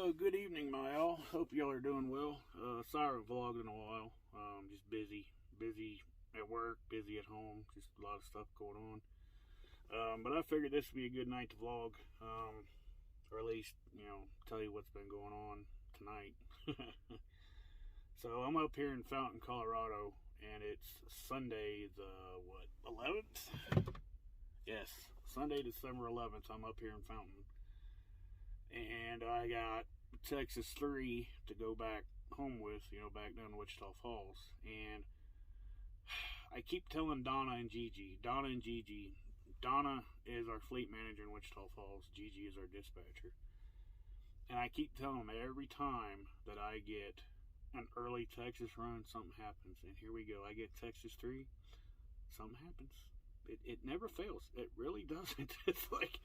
Good evening, my all. Hope y'all are doing well. Sorry I've vlogged in a while. Just busy at work, busy at home. Just a lot of stuff going on. But I figured this would be a good night to vlog, or at least tell you what's been going on tonight. So I'm up here in Fountain, Colorado, and it's Sunday, the 11th? Yes, Sunday, December 11th. I'm up here in Fountain. And I got Texas 3 to go back home with, back down to Wichita Falls. And I keep telling Donna and Gigi, Donna is our fleet manager in Wichita Falls, Gigi is our dispatcher. And I keep telling them every time that I get an early Texas run, something happens. And here we go. I get Texas 3, something happens. It never fails. It really doesn't. It's like,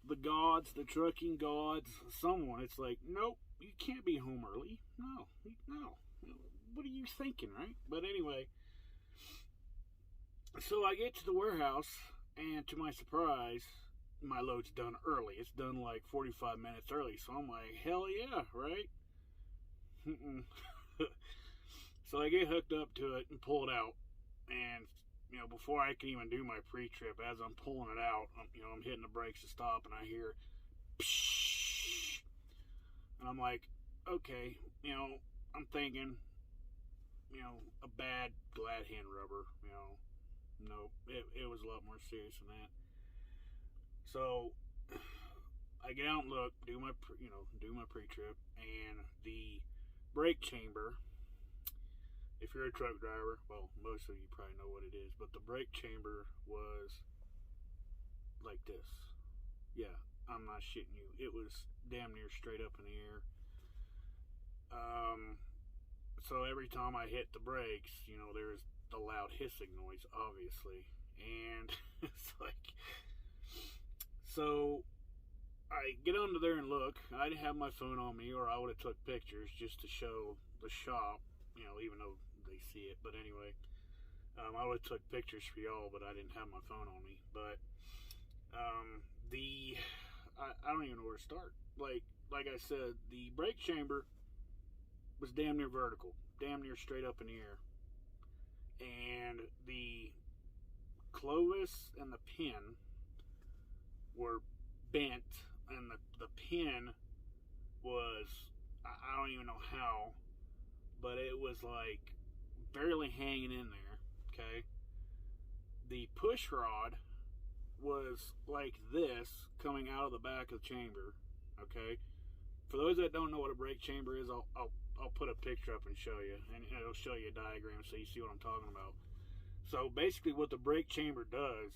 the gods, the trucking gods, someone. It's like, nope, you can't be home early. No. What are you thinking, right? But anyway, so I get to the warehouse, and to my surprise, my load's done early. It's done like 45 minutes early. So I'm like, hell yeah, right? So I get hooked up to it and pull it out, and before I can even do my pre-trip, as I'm pulling it out, I'm hitting the brakes to stop, and I hear, psh, and I'm like, okay, I'm thinking, a bad glad hand rubber, nope, it was a lot more serious than that. So I get out and look, do my pre-trip, and the brake chamber. If you're a truck driver, well, most of you probably know what it is, but the brake chamber was like this. Yeah, I'm not shitting you. It was damn near straight up in the air. So every time I hit the brakes, there's the loud hissing noise, obviously. And it's like, so I get under there and look. I didn't have my phone on me, or I would have took pictures just to show the shop, even though they see it. But anyway, I would have took pictures for y'all, but I didn't have my phone on me. But I don't even know where to start. Like I said, the brake chamber was damn near vertical, damn near straight up in the air, and the Clovis and the pin were bent, and the pin was, I don't even know how, but it was like barely hanging in there. Okay, the push rod was like this, coming out of the back of the chamber. Okay, for those that don't know what a brake chamber is, I'll put a picture up and show you, and it'll show you a diagram so you see what I'm talking about. So basically what the brake chamber does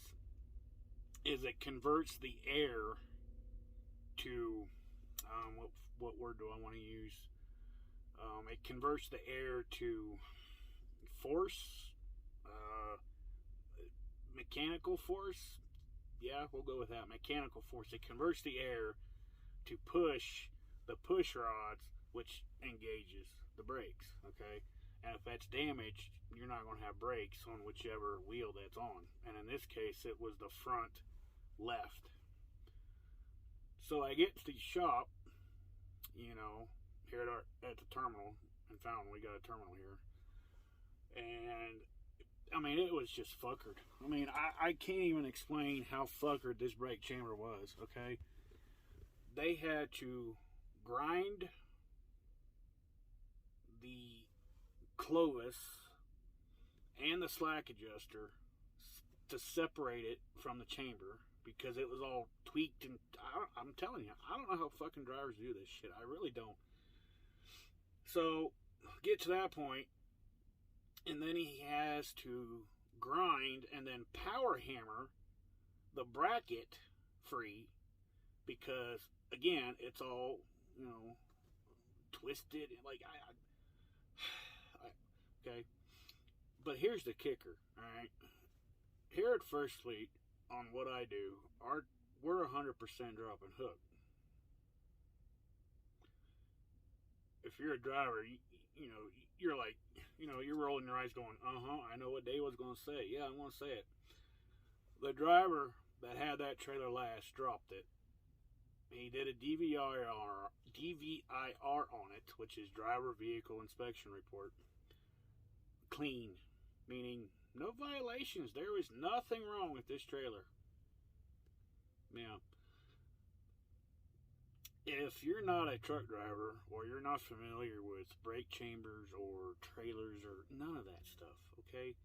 is it converts the air to what word do I want to use? It converts the air to force, mechanical force. Yeah, we'll go with that. Mechanical force. It converts the air to push the push rods, which engages the brakes. Okay, and if that's damaged, you're not going to have brakes on whichever wheel that's on. And in this case, it was the front left. So I get to the shop, here at the terminal in Fountain. We got a terminal here, and I mean, it was just fuckered. I mean, I can't even explain how fuckered this brake chamber was. Okay, they had to grind the Clovis and the slack adjuster to separate it from the chamber, because it was all tweaked. And I'm telling you, I don't know how fucking drivers do this shit. I really don't. So get to that point, and then he has to grind and then power hammer the bracket free, because again, it's all twisted. Like okay, but here's the kicker. All right, here at First Fleet, on what I do, we're 100% drop and hook. If you're a driver, you're like, you're rolling your eyes going, I know what Dave was going to say. Yeah, I'm going to say it. The driver that had that trailer last dropped it. He did a DVIR on it, which is Driver Vehicle Inspection Report. Clean, meaning no violations. There was nothing wrong with this trailer. Now, if you're not a truck driver or you're not familiar with brake chambers or trailers or none of that stuff, okay?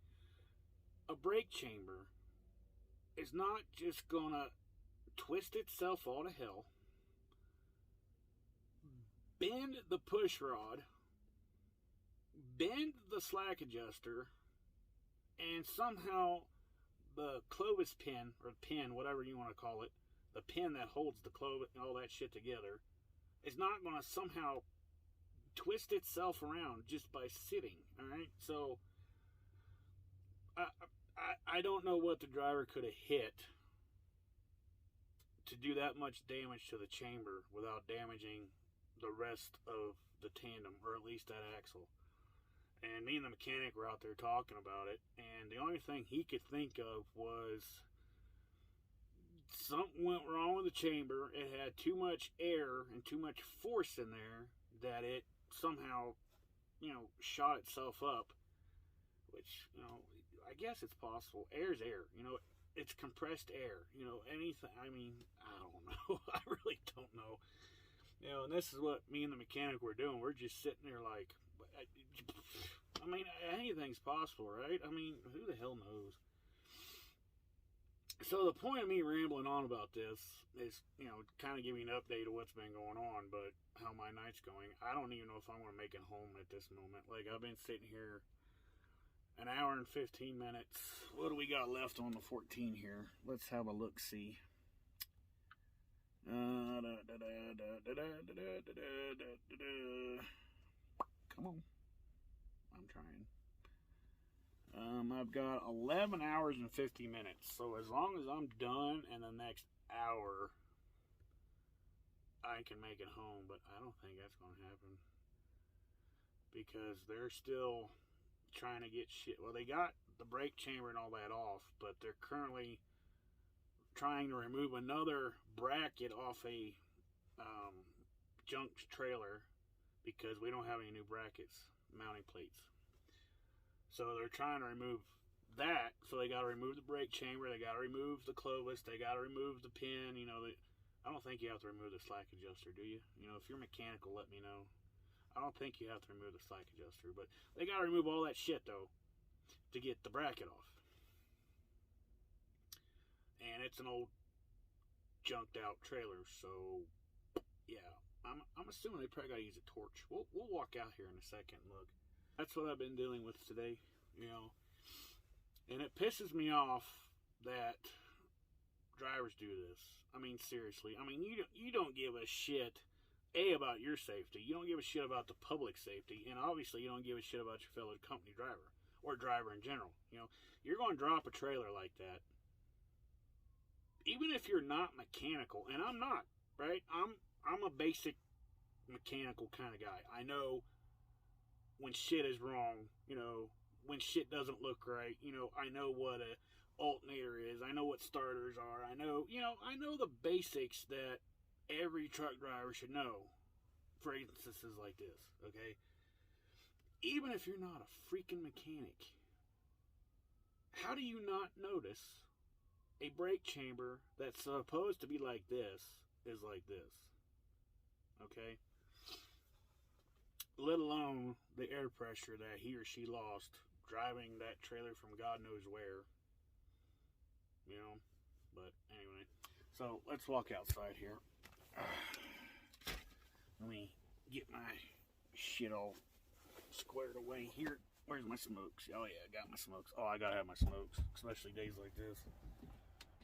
A brake chamber is not just gonna twist itself all to hell, bend the push rod, bend the slack adjuster, and somehow the Clovis pin, or pin, whatever you want to call it, the pin that holds the Clovis and all that shit together, is not going to somehow twist itself around just by sitting, alright? So, I don't know what the driver could have hit to do that much damage to the chamber without damaging the rest of the tandem, or at least that axle. And me and the mechanic were out there talking about it, and the only thing he could think of was something went wrong with the chamber. It had too much air and too much force in there that it somehow, shot itself up. Which, I guess it's possible. Air's air, it's compressed air, anything. I mean, I don't know. I really don't know. And this is what me and the mechanic were doing. We're just sitting there like, I mean, anything's possible, right? I mean, who the hell knows? So the point of me rambling on about this is, kind of giving an update of what's been going on, but how my night's going. I don't even know if I'm going to make it home at this moment. Like, I've been sitting here an hour and 15 minutes. What do we got left on the 14 here? Let's have a look-see. Come on. I'm trying. I've got 11 hours and 50 minutes. So as long as I'm done in the next hour, I can make it home. But I don't think that's going to happen. Because they're still trying to get shit. Well, they got the brake chamber and all that off, but they're currently trying to remove another bracket off a junk trailer because we don't have any new brackets, mounting plates. So they're trying to remove that. So they got to remove the brake chamber. They got to remove the Clovis. They got to remove the pin. I don't think you have to remove the slack adjuster, do you? If you're mechanical, let me know. I don't think you have to remove the slack adjuster, but they got to remove all that shit though to get the bracket off. And it's an old junked out trailer, so yeah, I'm assuming they probably gotta use a torch. We'll walk out here in a second and look. That's what I've been dealing with today, and it pisses me off that drivers do this. I mean, seriously. I mean, you don't give a shit about your safety. You don't give a shit about the public safety, and obviously you don't give a shit about your fellow company driver or driver in general. You're going to drop a trailer like that. Even if you're not mechanical, and I'm not, right? I'm a basic mechanical kind of guy. I know when shit is wrong, when shit doesn't look right, I know what a alternator is. I know what starters are. I know the basics that every truck driver should know for instances like this, okay? Even if you're not a freaking mechanic, how do you not notice a brake chamber that's supposed to be like this is like this, okay? Let alone the air pressure that he or she lost driving that trailer from God knows where, but anyway, so let's walk outside here. Let me get my shit all squared away here. Where's my smokes? Oh yeah, I got my smokes. Oh, I gotta have my smokes, especially days like this.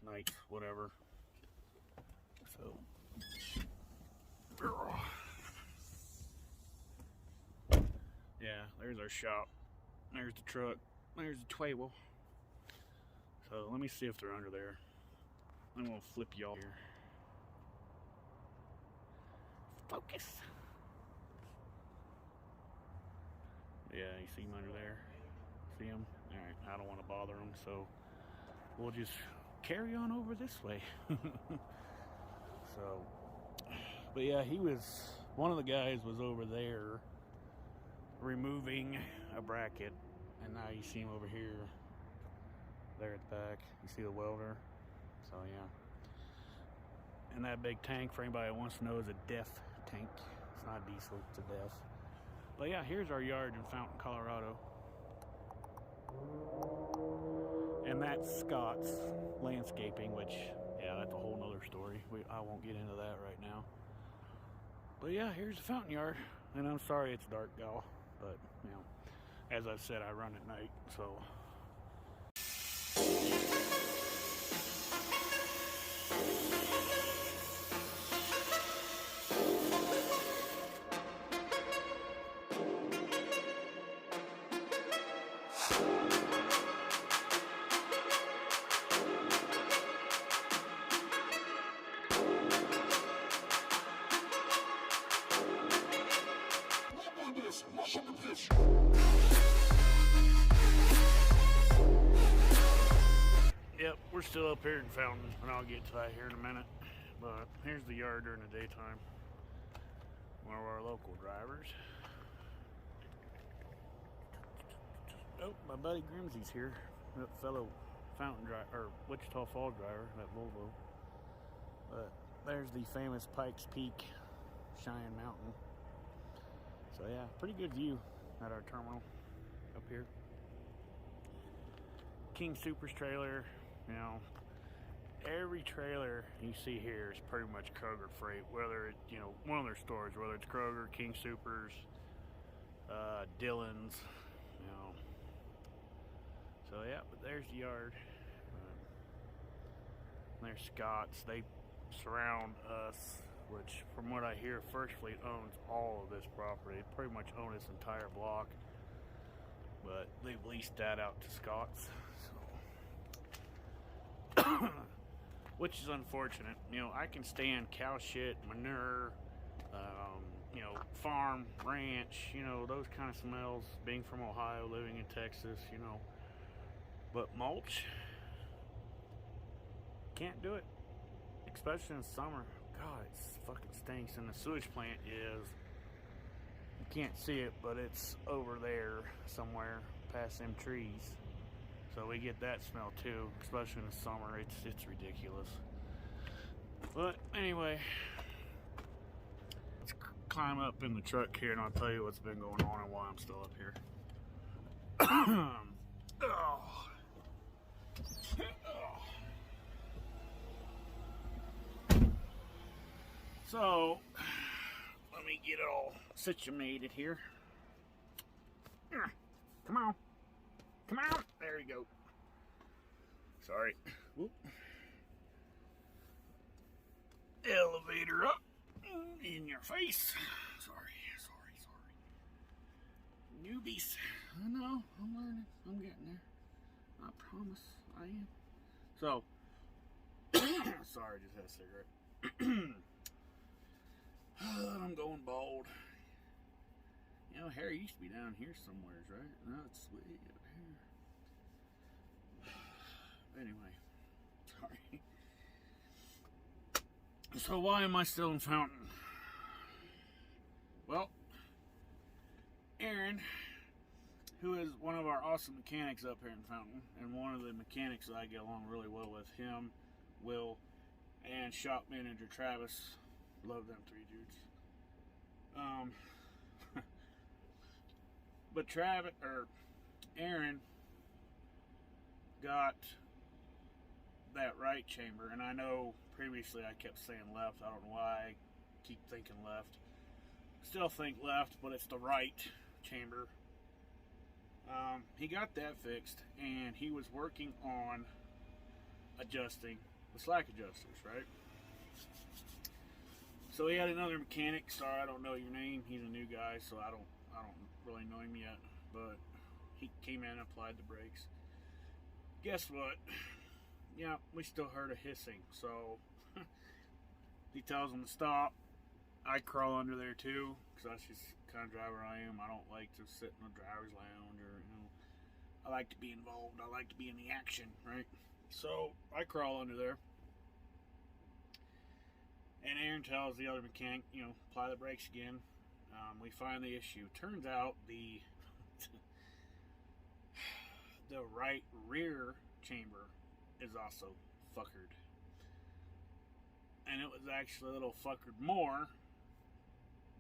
Nights, whatever. So, yeah, there's our shop. There's the truck. There's the table. So let me see if they're under there. I'm gonna flip y'all here. Focus. Yeah, you see them under there? See them? Alright, I don't want to bother them, so we'll just carry on over this way. So, But yeah, one of the guys was over there removing a bracket, and now you see him over here, there at the back. You see the welder. So yeah. And that big tank, for anybody that wants to know, is a DEF tank. It's not a diesel, it's a DEF. But yeah, here's our yard in Fountain, Colorado. And that's Scott's Landscaping, which, yeah, that's a whole nother story. I won't get into that right now. But yeah, here's the Fountain yard. And I'm sorry it's dark, y'all. But, you know, as I've said, I run at night, so. Yep, we're still up here in Fountain, and I'll get to that here in a minute. But here's the yard during the daytime. One of our local drivers. Oh, my buddy Grimsey's here. That fellow Fountain driver, or Wichita Falls driver, that Volvo. But there's the famous Pikes Peak Cheyenne Mountain. So yeah, pretty good view at our terminal up here. King Soopers trailer, you know, every trailer you see here is pretty much Kroger freight, whether it's, you know, one of their stores, whether it's Kroger, King Soopers, Dillon's, you know. So yeah, but there's the yard. There's Scott's. They surround us, which from what I hear, First Fleet owns all of this property. They pretty much own this entire block, but they've leased that out to Scott's. So. Which is unfortunate. You know, I can stand cow shit, manure, you know, farm, ranch, you know, those kind of smells, being from Ohio, living in Texas, you know. But mulch, can't do it. Especially in summer. God, it fucking stinks. And the sewage plant is, you can't see it, but it's over there somewhere past them trees. So we get that smell too, especially in the summer. It's ridiculous. But anyway, let's climb up in the truck here and I'll tell you what's been going on and why I'm still up here. Oh. So, let me get it all situated here. Come on. Come on. There you go. Sorry. Whoop. Elevator up in your face. Sorry. Newbies. I know. I'm learning. I'm getting there. I promise. I am. So, sorry, just had a cigarette. I'm going bald. You know, hair used to be down here somewhere, right? Now it's way up here. Anyway, sorry. So why am I still in Fountain? Well, Aaron, who is one of our awesome mechanics up here in Fountain, and one of the mechanics that I get along really well with, him, Will, and shop manager Travis. Love them three dudes. But Aaron got that right chamber, and I know previously I kept saying left. I don't know why I keep thinking left. Still think left, but it's the right chamber. He got that fixed, and he was working on adjusting the slack adjusters, right? So he had another mechanic. Sorry, I don't know your name. He's a new guy, so I don't really know him yet. But he came in and applied the brakes. Guess what? Yeah, we still heard a hissing. So he tells him to stop. I crawl under there too, because that's just the kind of driver I am. I don't like to sit in the driver's lounge, or I like to be involved. I like to be in the action, right? So I crawl under there. And Aaron tells the other mechanic, apply the brakes again. We find the issue. Turns out the right rear chamber is also fuckered. And it was actually a little fuckered more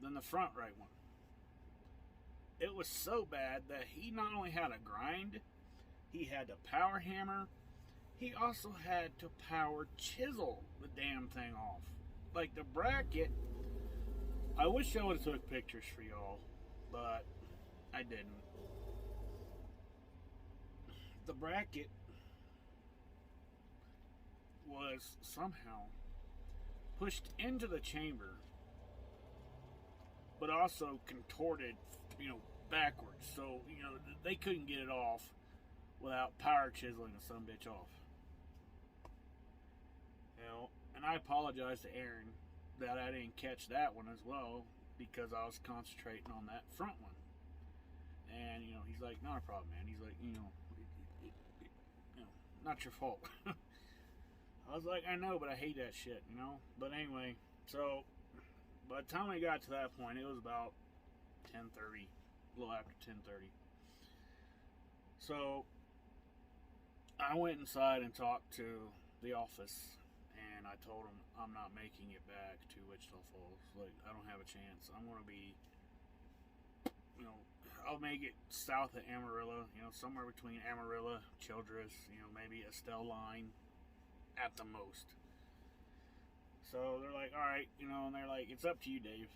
than the front right one. It was so bad that he not only had to grind, he had to power hammer, he also had to power chisel the damn thing off. Like the bracket, I wish I would have took pictures for y'all, but I didn't. The bracket was somehow pushed into the chamber, but also contorted, backwards. So, they couldn't get it off without power chiseling the sumbitch off. And I apologize to Aaron that I didn't catch that one as well, because I was concentrating on that front one. And, he's like, not a problem, man. He's like, not your fault. I was like, I know, but I hate that shit, But anyway, so by the time we got to that point, it was about 10:30, a little after 10:30. So I went inside and talked to the office, and I told them I'm not making it back to Wichita Falls. Like, I don't have a chance. I'm going to be, I'll make it south of Amarillo, somewhere between Amarillo, Childress, maybe Estelle Line at the most. So they're like, all right, and they're like, it's up to you, Dave.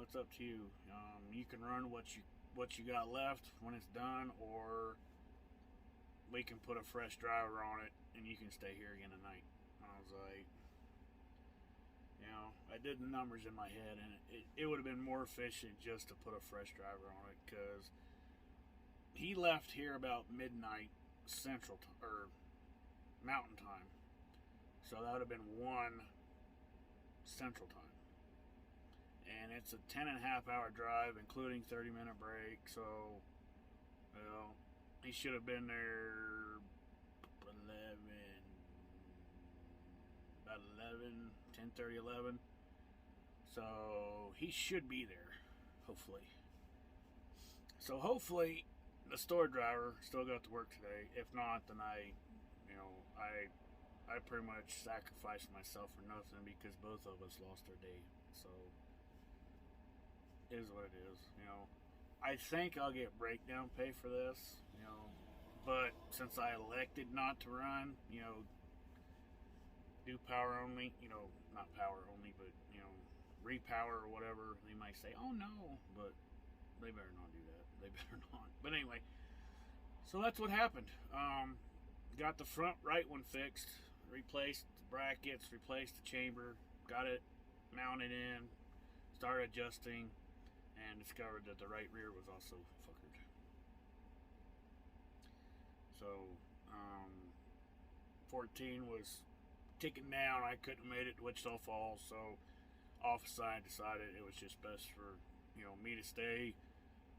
It's up to you. You can run what you got left when it's done, or we can put a fresh driver on it and you can stay here again tonight. And I was like, I did the numbers in my head, and it would have been more efficient just to put a fresh driver on it, because he left here about midnight Central or Mountain Time, so that would have been 1 Central Time, and it's a 10.5-hour drive, including 30-minute break. So, he should have been there about 10:30, 11. So he should be there, hopefully. So hopefully the store driver still got to work today. If not, then I pretty much sacrificed myself for nothing, because both of us lost our day. So it is what it is. I think I'll get breakdown pay for this. But since I elected not to run, do power only, not power only, but repower or whatever, they might say, oh no, but they better not do that. They better not. But anyway, so that's what happened. Got the front right one fixed, replaced the brackets, replaced the chamber, got it mounted in, started adjusting, and discovered that the right rear was also fuckered. So 14 was ticking down. I couldn't have made it to Wichita Falls, so office side decided it was just best for me to stay,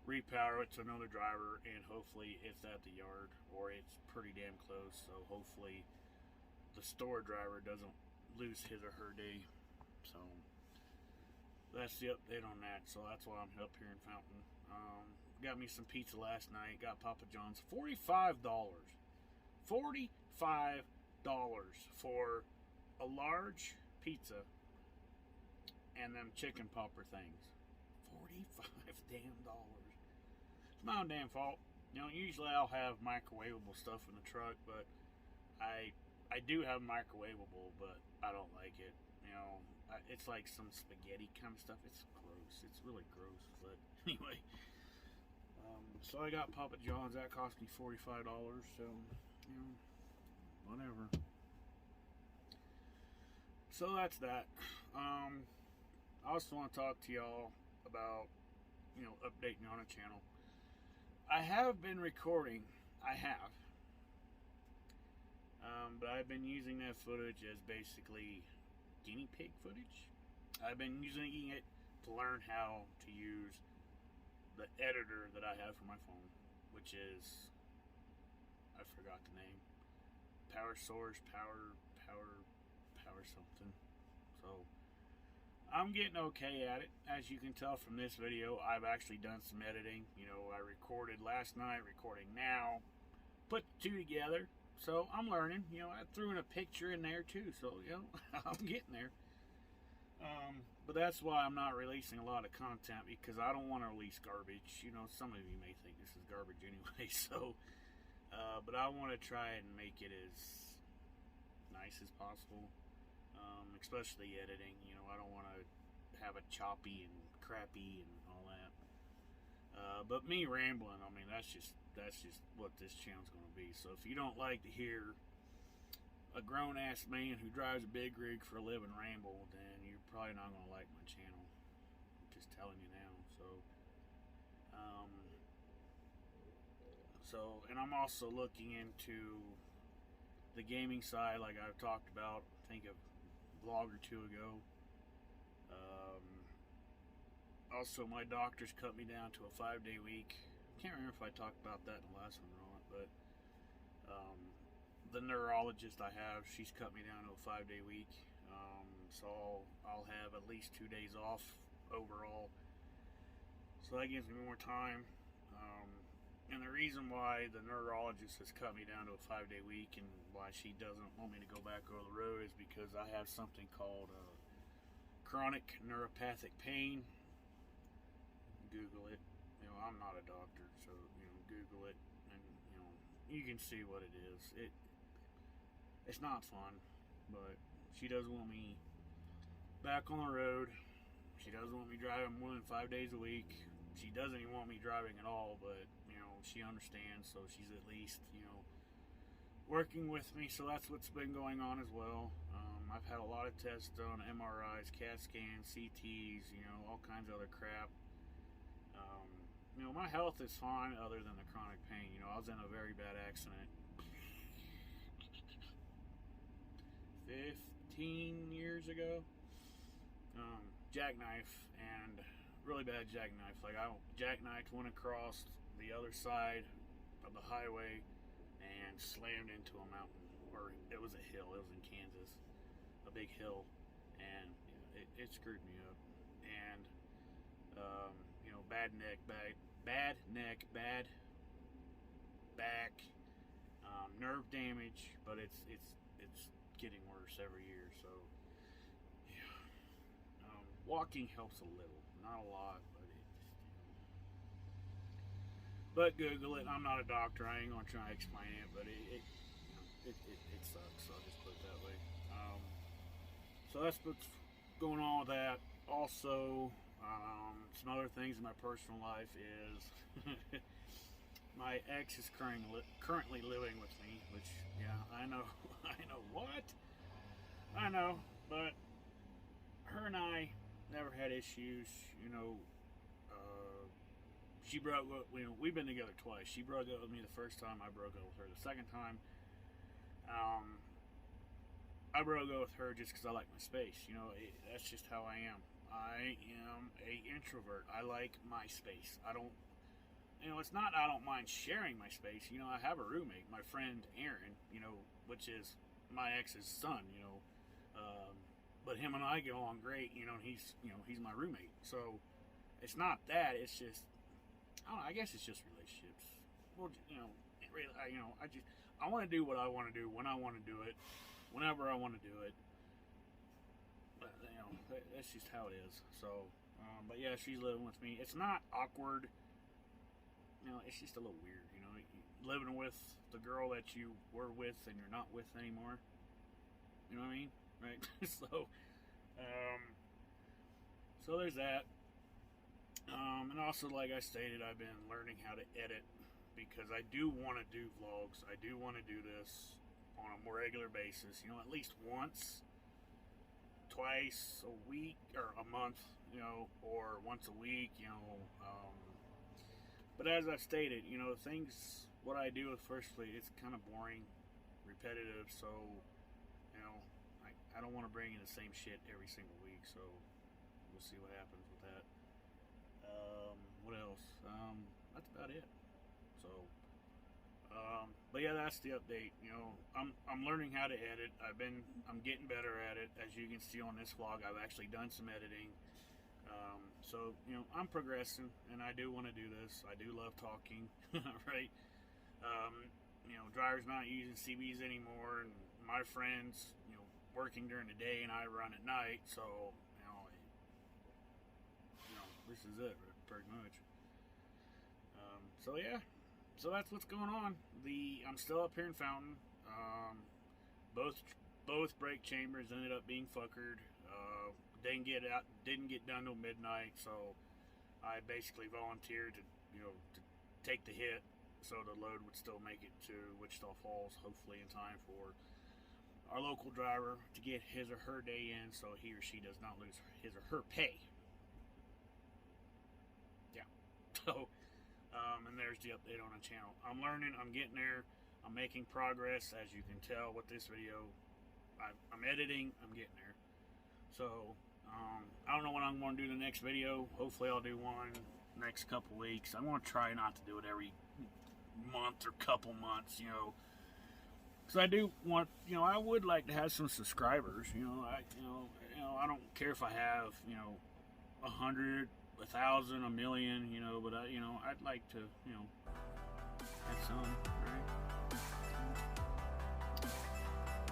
repower it to another driver, and hopefully it's at the yard, or it's pretty damn close, so hopefully the store driver doesn't lose his or her day. So that's the update on that. So that's why I'm up here in Fountain. Got me some pizza last night. Got Papa John's. $45. $45 for a large pizza and them chicken popper things. $45 damn dollars. It's my own damn fault. Usually I'll have microwavable stuff in the truck, but I do have microwavable, but I don't like it. It's like some spaghetti kind of stuff. It's gross. It's really gross. But anyway, so I got Papa John's. That cost me $45. So whatever. So that's that. I also want to talk to y'all about, updating on a channel. I have been recording. I have. But I've been using that footage as basically guinea pig footage. I've been using it to learn how to use the editor that I have for my phone, which is, I forgot the name. Power Source, power something. So I'm getting okay at it. As you can tell from this video, I've actually done some editing. You know, I recorded last night, recording now, put the two together. So I'm learning. You know, I threw in a picture in there too. So, you know, I'm getting there. But that's why I'm not releasing a lot of content, because I don't want to release garbage. You know, some of you may think this is garbage anyway. So, but I want to try and make it as nice as possible. Especially editing. You know, I don't want to have it choppy and crappy and all that. But me rambling, I mean, that's just what this channel's going to be. So if you don't like to hear a grown-ass man who drives a big rig for a living ramble, then you're probably not going to like my channel. I'm just telling you now. And I'm also looking into the gaming side, like I've talked about, I think a vlog or two ago. Also, my doctor's cut me down to a 5-day week. Can't remember if I talked about that in the last one or not, but the neurologist I have, she's cut me down to a 5-day week. So I'll have at least 2 days off overall. So that gives me more time. And the reason why the neurologist has cut me down to a 5-day week and why she doesn't want me to go back over the road is because I have something called chronic neuropathic pain. Google it. You know, I'm not a doctor, so you know, Google it, and you know, you can see what it is. It's not fun, but she doesn't want me back on the road. She doesn't want me driving more than 5 days a week. She doesn't even want me driving at all, but you know, she understands, so she's at least, you know, working with me. So that's what's been going on as well. I've had a lot of tests done, MRIs, CAT scans, CTs, you know, all kinds of other crap. You know, my health is fine other than the chronic pain. You know, I was in a very bad accident 15 years ago. Jackknife, and really bad jackknife. Like, I jackknifed, went across the other side of the highway and slammed into a mountain. Or it was a hill. It was in Kansas. A big hill. And you know, it screwed me up. And you know, bad neck, bad back, nerve damage, but it's getting worse every year. So yeah, walking helps a little, not a lot, but Google it. I'm not a doctor. I ain't gonna try to explain it, but it sucks. So I'll just put it that way. So that's what's going on with that. Also, some other things in my personal life is my ex is currently living with me, which, yeah, I know, I know, but her and I never had issues. You know, she broke up, you know, we've been together twice. She broke up with me the first time, I broke up with her the second time. I broke up with her just because I like my space. You know, that's just how I am. I am a introvert. I like my space. I don't, you know, it's not I don't mind sharing my space. You know, I have a roommate, my friend Aaron, you know, which is my ex's son, you know. But him and I get along great, you know, and he's my roommate. So it's not that, it's just, I don't know, I guess it's just relationships. Well, you know, I want to do what I want to do when I want to do it, whenever I want to do it. But, you know, that's just how it is. So, but yeah, she's living with me. It's not awkward. You know, it's just a little weird, you know, living with the girl that you were with and you're not with anymore. You know what I mean? Right? So there's that. And also, like I stated, I've been learning how to edit, because I do want to do vlogs. I do want to do this on a more regular basis, you know, at least once, twice a week, or a month, you know, or once a week, you know. But as I've stated, you know, what I do with First Fleet, it's kind of boring, repetitive, so, you know, I don't want to bring in the same shit every single week, so we'll see what happens with that. What else? That's about it. So, But yeah, that's the update. You know, I'm learning how to edit. I'm getting better at it. As you can see on this vlog, I've actually done some editing. So you know, I'm progressing, and I do want to do this. I do love talking, right? You know, driver's not using CBs anymore, and my friends, you know, working during the day, and I run at night. So you know, this is it, pretty much. So yeah. So that's what's going on. I'm still up here in Fountain. Both brake chambers ended up being fuckered. Didn't get done till midnight. So I basically volunteered to take the hit, so the load would still make it to Wichita Falls, hopefully in time for our local driver to get his or her day in, so he or she does not lose his or her pay. Yeah. So. And there's the update on the channel. I'm learning, I'm getting there, I'm making progress, as you can tell with this video. I'm editing, I'm getting there. So, I don't know when I'm going to do the next video. Hopefully I'll do one next couple weeks. I'm going to try not to do it every month or couple months, you know. Because I do want, you know, I would like to have some subscribers, you know. I don't care if I have, 100, 1,000, a million, you know, but I'd like to, have some, right?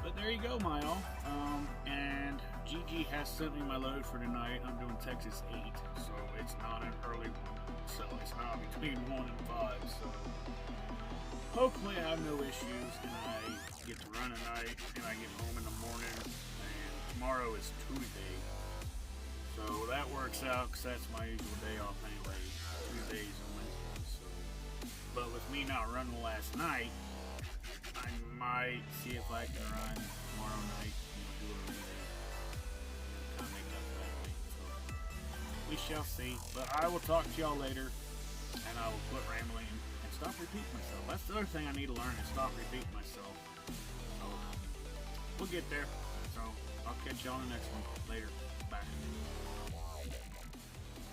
But there you go, Mile. And Gigi has sent me my load for tonight. I'm doing Texas 8, so it's not an early one, so it's not between 1 and 5, so hopefully I have no issues, and I get to run at night, and I get home in the morning, and tomorrow is Tuesday. So that works out, because that's my usual day off anyway, Tuesdays and Wednesdays. So, but with me not running last night, I might see if I can run tomorrow night, do a relay, kind of make up for that week. So we shall see. But I will talk to y'all later, and I will quit rambling and stop repeating myself. That's the other thing I need to learn, is stop repeating myself. So we'll get there. So I'll catch y'all in the next one. Later. Bye.